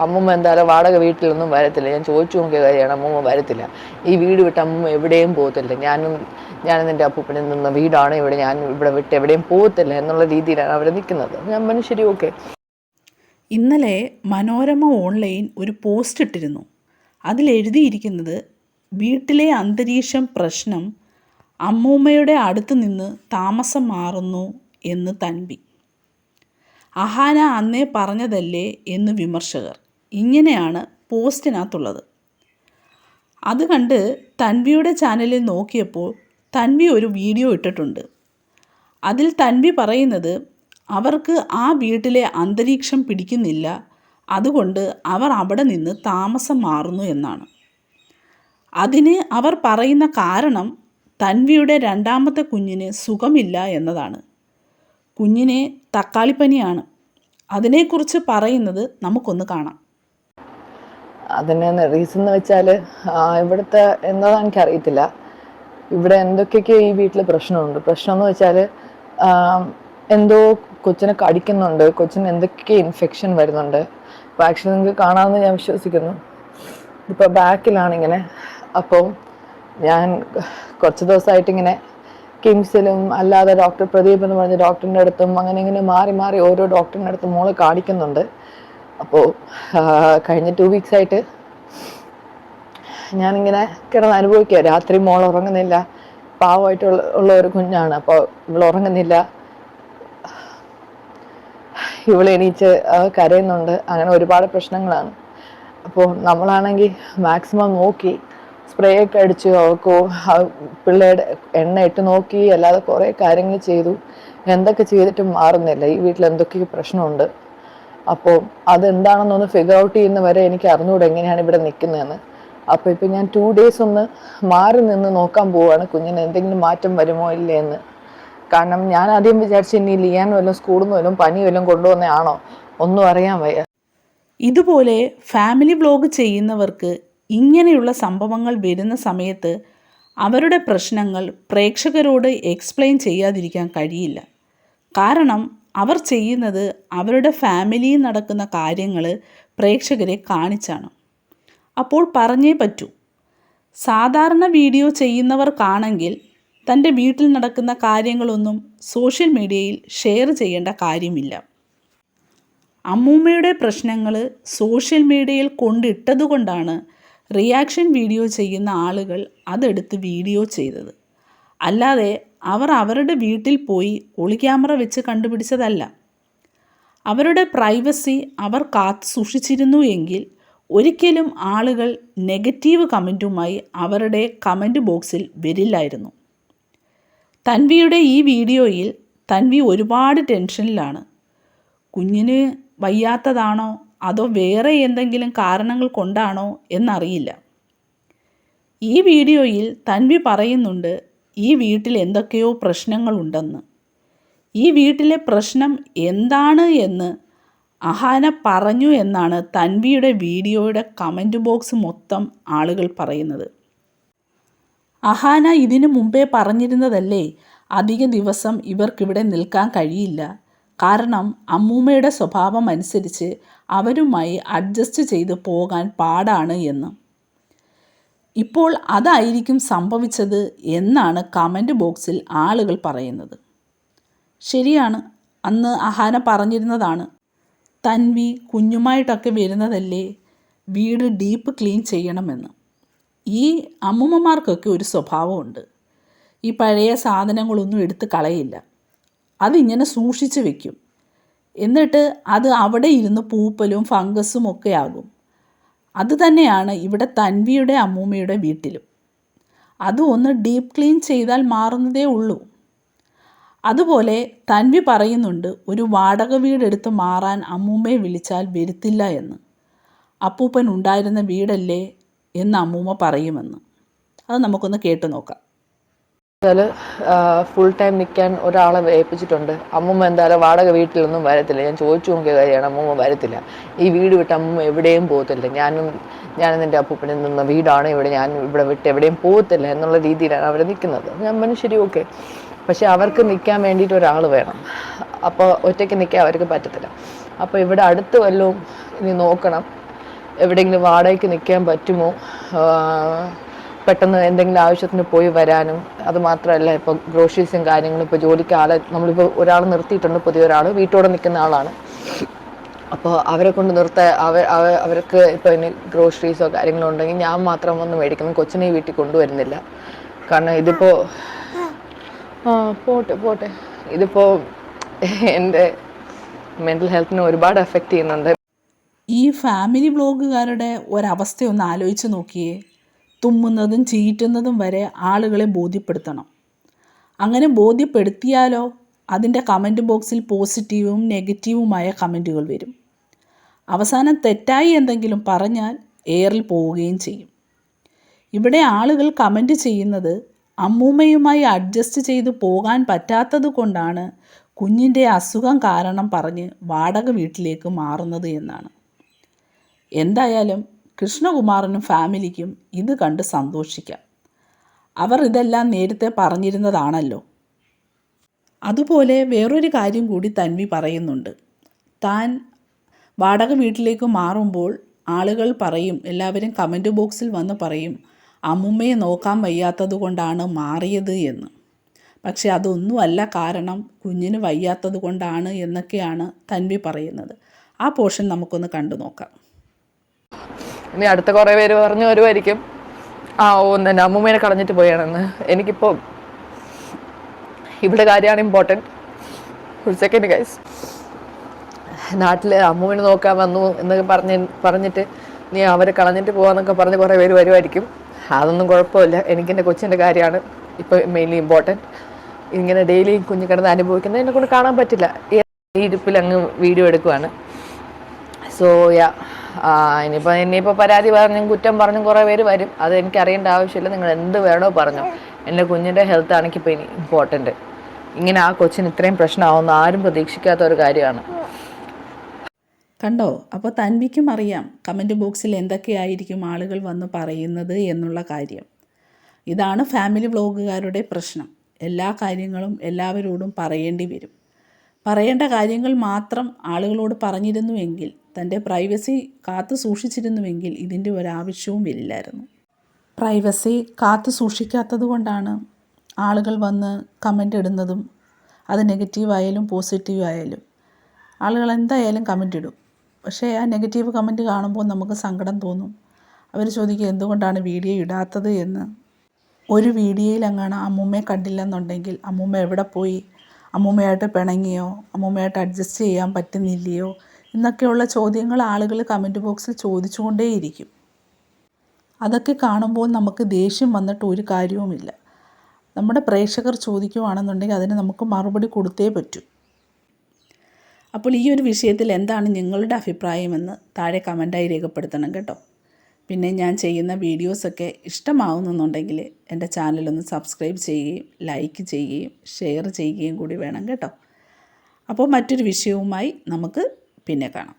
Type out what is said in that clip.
അമ്മൂമ്മ എന്തായാലും വാടക വീട്ടിലൊന്നും വരത്തില്ല. ഞാൻ ചോദിച്ചു നോക്കിയ കാര്യമാണ്, അമ്മൂമ്മ വരത്തില്ല. ഈ വീട് വിട്ട് അമ്മൂമ്മ എവിടെയും പോകത്തില്ല. ഞാനും എൻ്റെ അപ്പൂപ്പനും നിന്ന വീടാണ് ഇവിടെ, ഞാൻ ഇവിടെ വിട്ട് എവിടെയും പോകത്തില്ല എന്നുള്ള രീതിയിലാണ് അവർ നിൽക്കുന്നത്. ഞാൻ പറഞ്ഞു ശരി, ഓക്കെ. ഇന്നലെ മനോരമ ഓൺലൈൻ ഒരു പോസ്റ്റ് ഇട്ടിരുന്നു. അതിലെഴുതിയിരിക്കുന്നത്, വീട്ടിലെ അന്തരീക്ഷം പ്രശ്നം, അമ്മൂമ്മയുടെ അടുത്ത് നിന്ന് താമസം മാറുന്നു എന്ന് തൻവി. അഹാന അന്നേ പറഞ്ഞതല്ലേ എന്ന് വിമർശകർ. ഇങ്ങനെയാണ് പോസ്റ്റിനകത്തുള്ളത്. അത് കണ്ട് തൻവിയുടെ ചാനലിൽ നോക്കിയപ്പോൾ തൻവി ഒരു വീഡിയോ ഇട്ടിട്ടുണ്ട്. അതിൽ തൻവി പറയുന്നത്, അവർക്ക് ആ വീട്ടിലെ അന്തരീക്ഷം പിടിക്കുന്നില്ല, അതുകൊണ്ട് അവർ അവിടെ നിന്ന് താമസം മാറുന്നു എന്നാണ്. അതിന് അവർ പറയുന്ന കാരണം തൻവിയുടെ രണ്ടാമത്തെ കുഞ്ഞിന് സുഖമില്ല എന്നതാണ്. കുഞ്ഞിന് തക്കാളിപ്പനിയാണ്. അതിനെക്കുറിച്ച് പറയുന്നത് നമുക്കൊന്ന് കാണാം. അതിന് റീസൺ എന്ന് വെച്ചാൽ ഇവിടുത്തെ എന്താണെന്ന് എനിക്കറിയത്തില്ല. ഇവിടെ എന്തൊക്കെയൊക്കെ ഈ വീട്ടിൽ പ്രശ്നമുണ്ട്. പ്രശ്നം എന്ന് വെച്ചാൽ എന്തോ കൊച്ചിനെ കടിക്കുന്നുണ്ട്, കൊച്ചിന് എന്തൊക്കെ ഇൻഫെക്ഷൻ വരുന്നുണ്ട്. അപ്പോൾ ആക്ച്വലി നിങ്ങൾക്ക് കാണാമെന്ന് ഞാൻ വിശ്വസിക്കുന്നു. ഇപ്പോൾ ബാക്കിലാണിങ്ങനെ. അപ്പോൾ ഞാൻ കുറച്ച് ദിവസമായിട്ടിങ്ങനെ കിംസിലും അല്ലാതെ ഡോക്ടർ പ്രദീപ് എന്ന് പറഞ്ഞ ഡോക്ടറിൻ്റെ അടുത്തും അങ്ങനെ ഇങ്ങനെ മാറി മാറി ഓരോ ഡോക്ടറിൻ്റെ അടുത്തും മോള് കാണിക്കുന്നുണ്ട്. അപ്പോൾ കഴിഞ്ഞ 2 weeks ആയിട്ട് ഞാനിങ്ങനെ കിടന്ന് അനുഭവിക്കുക. രാത്രി മോൾ ഉറങ്ങുന്നില്ല. പാവമായിട്ടുള്ള ഒരു കുഞ്ഞാണ്. അപ്പോൾ ഇവൾ ഉറങ്ങുന്നില്ല, ഇവൾ എണീച്ച് കരയുന്നുണ്ട്. അങ്ങനെ ഒരുപാട് പ്രശ്നങ്ങളാണ്. അപ്പോൾ നമ്മളാണെങ്കിൽ മാക്സിമം നോക്കി സ്പ്രേ ഒക്കെ അടിച്ചു, അവൾക്ക് പിള്ളേരുടെ എണ്ണ ഇട്ട് നോക്കി, അല്ലാതെ കുറേ കാര്യങ്ങൾ ചെയ്തു. എന്തൊക്കെ ചെയ്തിട്ടും മാറുന്നില്ല. ഈ വീട്ടിൽ എന്തൊക്കെ പ്രശ്നമുണ്ട്. അപ്പോൾ അതെന്താണെന്നൊന്ന് ഫിഗർ ഔട്ട് ചെയ്യുന്ന വരെ എനിക്ക് അറിഞ്ഞുകൂടെ എങ്ങനെയാണ് ഇവിടെ നിൽക്കുന്നതെന്ന്. അപ്പോൾ ഇപ്പം ഞാൻ 2 days ഒന്ന് മാറി നിന്ന് നോക്കാൻ പോവുകയാണ്, കുഞ്ഞിന് എന്തെങ്കിലും മാറ്റം വരുമോ ഇല്ലേ എന്ന്. കാരണം ഞാൻ ആദ്യം വിചാരിച്ചു ഇനി ലിയാൻ വല്ലതും സ്കൂളിൽ നിന്ന് വല്ലതും പനി വല്ലതും കൊണ്ടുവന്നതാണോ, ഒന്നും അറിയാൻ വയ്യ. ഇതുപോലെ ഫാമിലി വ്ലോഗ് ചെയ്യുന്നവർക്ക് ഇങ്ങനെയുള്ള സംഭവങ്ങൾ വരുന്ന സമയത്ത് അവരുടെ പ്രശ്നങ്ങൾ പ്രേക്ഷകരോട് എക്സ്പ്ലെയിൻ ചെയ്യാതിരിക്കാൻ കഴിയില്ല. കാരണം അവർ ചെയ്യുന്നത് അവരുടെ ഫാമിലിയിൽ നടക്കുന്ന കാര്യങ്ങൾ പ്രേക്ഷകരെ കാണിച്ചാണ്. അപ്പോൾ പറഞ്ഞേ പറ്റൂ. സാധാരണ വീഡിയോ ചെയ്യുന്നവർക്കാണെങ്കിൽ തൻ്റെ വീട്ടിൽ നടക്കുന്ന കാര്യങ്ങളൊന്നും സോഷ്യൽ മീഡിയയിൽ ഷെയർ ചെയ്യേണ്ട കാര്യമില്ല. അമ്മൂമ്മയുടെ പ്രശ്നങ്ങൾ സോഷ്യൽ മീഡിയയിൽ കൊണ്ടിട്ടതുകൊണ്ടാണ് റിയാക്ഷൻ വീഡിയോ ചെയ്യുന്ന ആളുകൾ അതെടുത്ത് വീഡിയോ ചെയ്തത്. അല്ലാതെ അവർ അവരുടെ വീട്ടിൽ പോയി ഒളിക്യാമറ വെച്ച് കണ്ടുപിടിച്ചതല്ല. അവരുടെ പ്രൈവസി അവർ കാത്തു സൂക്ഷിച്ചിരുന്നു എങ്കിൽ ഒരിക്കലും ആളുകൾ നെഗറ്റീവ് കമൻറ്റുമായി അവരുടെ കമൻറ്റ് ബോക്സിൽ വരില്ലായിരുന്നു. തൻവിയുടെ ഈ വീഡിയോയിൽ തൻവി ഒരുപാട് ടെൻഷനിലാണ്. കുഞ്ഞിന് വയ്യാത്തതാണോ അതോ വേറെ എന്തെങ്കിലും കാരണങ്ങൾ കൊണ്ടാണോ എന്നറിയില്ല. ഈ വീഡിയോയിൽ തൻവി പറയുന്നുണ്ട് ഈ വീട്ടിൽ എന്തൊക്കെയോ പ്രശ്നങ്ങളുണ്ടെന്ന്. ഈ വീട്ടിലെ പ്രശ്നം എന്താണ് എന്ന് അഹാന പറഞ്ഞു എന്നാണ് തൻവിയുടെ വീഡിയോയുടെ കമൻറ്റ് ബോക്സ് മൊത്തം ആളുകൾ പറയുന്നത്. അഹാന ഇതിനു മുമ്പേ പറഞ്ഞിരുന്നതല്ലേ, അധിക ദിവസം ഇവർക്കിവിടെ നിൽക്കാൻ കഴിയില്ല, കാരണം അമ്മൂമ്മയുടെ സ്വഭാവം അനുസരിച്ച് അവരുമായി അഡ്ജസ്റ്റ് ചെയ്ത് പോകാൻ പാടാണ് എന്ന്. ഇപ്പോൾ അതായിരിക്കും സംഭവിച്ചത് എന്നാണ് കമൻറ്റ് ബോക്സിൽ ആളുകൾ പറയുന്നത്. ശരിയാണ്, അന്ന് അഹാന പറഞ്ഞിരുന്നതാണ്, തൻവി കുഞ്ഞുമായിട്ടൊക്കെ വരുന്നതല്ലേ, വീട് ഡീപ്പ് ക്ലീൻ ചെയ്യണമെന്ന്. ഈ അമ്മൂമ്മമാർക്കൊക്കെ ഒരു സ്വഭാവമുണ്ട്. ഈ പഴയ സാധനങ്ങളൊന്നും എടുത്ത് കളയില്ല, അതിങ്ങനെ സൂക്ഷിച്ച് വെക്കും. എന്നിട്ട് അത് അവിടെ ഇരുന്ന് പൂപ്പലും ഫംഗസും ഒക്കെ ആകും. അതുതന്നെയാണ് ഇവിടെ തൻവിയുടെ അമ്മൂമ്മയുടെ വീട്ടിലും. അത് ഒന്ന് ഡീപ്പ് ക്ലീൻ ചെയ്താൽ മാറുന്നതേ ഉള്ളൂ. അതുപോലെ തൻവി പറയുന്നുണ്ട്, ഒരു വാടക വീടെടുത്ത് മാറാൻ അമ്മൂമ്മയെ വിളിച്ചാൽ വരുത്തില്ല എന്ന്. അപ്പൂപ്പൻ ഉണ്ടായിരുന്ന വീടല്ലേ എന്ന് അമ്മൂമ്മ പറയുമെന്ന്. അത് നമുക്കൊന്ന് കേട്ടു നോക്കാം. ഫുൾ ടൈം നിൽക്കാൻ ഒരാളെ ഏൽപ്പിച്ചിട്ടുണ്ട്. അമ്മൂമ്മ എന്തായാലും വാടക വീട്ടിലൊന്നും വരത്തില്ല. ഞാൻ ചോദിച്ചു നോക്കിയ കാര്യമാണ്, അമ്മൂമ്മ വരത്തില്ല. ഈ വീട് വിട്ട് അമ്മൂമ്മ എവിടെയും പോകത്തില്ല. ഞാനും എൻ്റെ അപ്പൂപ്പനും നിന്ന വീടാണ് ഇവിടെ, ഞാൻ ഇവിടെ വിട്ട് എവിടെയും പോകത്തില്ല എന്നുള്ള രീതിയിലാണ് അവർ നിൽക്കുന്നത്. ഞാൻ പറഞ്ഞു ശരി, ഓക്കെ. പക്ഷെ അവർക്ക് നിൽക്കാൻ വേണ്ടിയിട്ട് ഒരാൾ വേണം. അപ്പോൾ ഒറ്റയ്ക്ക് നിൽക്കാൻ അവർക്ക് പറ്റത്തില്ല. അപ്പോൾ ഇവിടെ അടുത്ത് വല്ലതും ഇനി നോക്കണം. എവിടെയെങ്കിലും വാടകയ്ക്ക് നിൽക്കാൻ പറ്റുമോ, പെട്ടെന്ന് എന്തെങ്കിലും ആവശ്യത്തിന് പോയി വരാനും. അത് മാത്രമല്ല, ഇപ്പോൾ ഗ്രോസറീസും കാര്യങ്ങളും, ഇപ്പോൾ ജോലിക്ക് നമ്മളിപ്പോൾ ഒരാൾ നിർത്തിയിട്ടുണ്ട്, പുതിയൊരാൾ വീട്ടോടെ നിൽക്കുന്ന ആളാണ്. അപ്പോൾ അവരെ കൊണ്ട് അവർക്ക് ഇപ്പോൾ ഇനി ഗ്രോസറീസോ കാര്യങ്ങളോ ഉണ്ടെങ്കിൽ ഞാൻ മാത്രം വന്ന് മേടിക്കണം, കൊച്ചിനെ വീട്ടിൽ കൊണ്ടുവരുന്നില്ല. കാരണം ഇതിപ്പോൾ പോട്ടെ ഇതിപ്പോൾ എൻ്റെ മെൻ്റൽ ഹെൽത്തിനെ ഒരുപാട് എഫക്റ്റ് ചെയ്യുന്നുണ്ട്. ഈ ഫാമിലി വ്ളോഗുകാരുടെ ഒരവസ്ഥയൊന്ന് ആലോചിച്ച് നോക്കിയേ. തുമ്മുന്നതും ചീറ്റുന്നതും വരെ ആളുകളെ ബോധ്യപ്പെടുത്തണം. അങ്ങനെ ബോധ്യപ്പെടുത്തിയാലോ അതിൻ്റെ കമൻറ്റ് ബോക്സിൽ പോസിറ്റീവും നെഗറ്റീവുമായ കമൻറ്റുകൾ വരും. അവസാനം തെറ്റായി എന്തെങ്കിലും പറഞ്ഞാൽ എയറിൽ പോവുകയും ചെയ്യും. ഇവിടെ ആളുകൾ കമൻറ്റ് ചെയ്യുന്നത് അമ്മൂമ്മയുമായി അഡ്ജസ്റ്റ് ചെയ്ത് പോകാൻ പറ്റാത്തത് കൊണ്ടാണ് കുഞ്ഞിൻ്റെ അസുഖം കാരണം പറഞ്ഞ് വാടക വീട്ടിലേക്ക് മാറുന്നത് എന്നാണ്. എന്തായാലും കൃഷ്ണകുമാറിനും ഫാമിലിക്കും ഇത് കണ്ട് സന്തോഷിക്കാം. അവർ ഇതെല്ലാം നേരത്തെ പറഞ്ഞിരുന്നതാണല്ലോ. അതുപോലെ വേറൊരു കാര്യം കൂടി തൻവി പറയുന്നുണ്ട്. താൻ വാടക വീട്ടിലേക്ക് മാറുമ്പോൾ ആളുകൾ പറയും, എല്ലാവരും കമൻറ്റ് ബോക്സിൽ വന്ന് പറയും, അമ്മുമ്മയെ നോക്കാൻ വയ്യാത്തത് കൊണ്ടാണ് മാറിയത് എന്ന്. പക്ഷെ അതൊന്നുമല്ല കാരണം, കുഞ്ഞിന് വയ്യാത്തത് കൊണ്ടാണ് എന്നൊക്കെയാണ് തൻവി പറയുന്നത്. ആ പോർഷൻ നമുക്കൊന്ന് കണ്ടു നോക്കാം. ഇനി അടുത്ത കുറേ പേര് പറഞ്ഞു വരുമായിരിക്കും, എൻ്റെ അമ്മൂമ്മേനെ കളഞ്ഞിട്ട് പോയാണെന്ന്. എനിക്കിപ്പോൾ ഇവിടെ കാര്യമാണ് ഇമ്പോർട്ടൻറ്റ്. ഒരു സെക്കൻഡ് ഗൈസ്. നാട്ടിൽ അമ്മൂമ്മേനെ നോക്കാൻ വന്നു എന്നൊക്കെ പറഞ്ഞിട്ട് നീ അവരെ കളഞ്ഞിട്ട് പോകാന്നൊക്കെ പറഞ്ഞ് കുറേ പേര് വരുമായിരിക്കും. അതൊന്നും കുഴപ്പമില്ല. എനിക്കെൻ്റെ കൊച്ചിൻ്റെ കാര്യമാണ് ഇപ്പോൾ മെയിൻലി ഇമ്പോർട്ടൻറ്റ്. ഇങ്ങനെ ഡെയിലി കുഞ്ഞ് കിടന്ന് അനുഭവിക്കുന്നത് എന്നെ കൊണ്ട് കാണാൻ പറ്റില്ല. ഈ ഇരിപ്പിൽ അങ്ങ് വീഡിയോ എടുക്കുവാണ്. സോ ഇനിയിപ്പോൾ പരാതി പറഞ്ഞും കുറ്റം പറഞ്ഞും കുറേ പേര് വരും. അത് എനിക്ക് അറിയേണ്ട ആവശ്യമില്ല. നിങ്ങൾ എന്ത് വേണോ പറഞ്ഞോ. എൻ്റെ കുഞ്ഞിൻ്റെ ഹെൽത്ത് ആണ് ഇപ്പോൾ ഇനി ഇമ്പോർട്ടൻറ്റ്. ഇങ്ങനെ ആ കൊച്ചിന് ഇത്രയും പ്രശ്നമാവുന്ന ആരും പ്രതീക്ഷിക്കാത്ത ഒരു കാര്യമാണ്. കണ്ടോ? അപ്പോൾ തൻവിക്കും അറിയാം കമൻറ്റ് ബോക്സിൽ എന്തൊക്കെയായിരിക്കും ആളുകൾ വന്ന് പറയുന്നത് എന്നുള്ള കാര്യം. ഇതാണ് ഫാമിലി വ്ളോഗുകാരുടെ പ്രശ്നം. എല്ലാ കാര്യങ്ങളും എല്ലാവരോടും പറയേണ്ടി വരും. പറയേണ്ട കാര്യങ്ങൾ മാത്രം ആളുകളോട് പറഞ്ഞിരുന്നുവെങ്കിൽ, തൻ്റെ പ്രൈവസി കാത്തു സൂക്ഷിച്ചിരുന്നുവെങ്കിൽ ഇതിൻ്റെ ഒരാവശ്യവും വരില്ലായിരുന്നു. പ്രൈവസി കാത്തു സൂക്ഷിക്കാത്തത് കൊണ്ടാണ് ആളുകൾ വന്ന് കമൻ്റ് ഇടുന്നതും. അത് നെഗറ്റീവായാലും പോസിറ്റീവായാലും ആളുകൾ എന്തായാലും കമൻ്റ് ഇടും. പക്ഷേ ആ നെഗറ്റീവ് കമൻറ്റ് കാണുമ്പോൾ നമുക്ക് സങ്കടം തോന്നും. അവർ ചോദിക്കുക എന്തുകൊണ്ടാണ് വീഡിയോ ഇടാത്തത് എന്ന്. ഒരു വീഡിയോയിൽ അങ്ങാണ് അമ്മൂമ്മയെ കണ്ടില്ലെന്നുണ്ടെങ്കിൽ അമ്മൂമ്മ എവിടെ പോയി, അമ്മൂമ്മയായിട്ട് പിണങ്ങിയോ, അമ്മൂമ്മയായിട്ട് അഡ്ജസ്റ്റ് ചെയ്യാൻ പറ്റുന്നില്ലയോ എന്നൊക്കെയുള്ള ചോദ്യങ്ങൾ ആളുകൾ കമൻറ്റ് ബോക്സിൽ ചോദിച്ചുകൊണ്ടേയിരിക്കും. അതൊക്കെ കാണുമ്പോൾ നമുക്ക് ദേഷ്യം വന്നിട്ട് ഒരു കാര്യവുമില്ല. നമ്മുടെ പ്രേക്ഷകർ ചോദിക്കുകയാണെന്നുണ്ടെങ്കിൽ അതിന് നമുക്ക് മറുപടി കൊടുത്തേ പറ്റൂ. അപ്പോൾ ഈ ഒരു വിഷയത്തിൽ എന്താണ് നിങ്ങളുടെ അഭിപ്രായമെന്ന് താഴെ കമൻറ്റായി രേഖപ്പെടുത്തണം കേട്ടോ. പിന്നെ ഞാൻ ചെയ്യുന്ന വീഡിയോസൊക്കെ ഇഷ്ടമാവുന്നുണ്ടെങ്കിൽ എൻ്റെ ചാനലൊന്ന് സബ്സ്ക്രൈബ് ചെയ്യുകയും ലൈക്ക് ചെയ്യുകയും ഷെയർ ചെയ്യുകയും കൂടി വേണം കേട്ടോ. അപ്പോൾ മറ്റൊരു വിഷയവുമായി നമുക്ക് പിന്നെ കാണാം.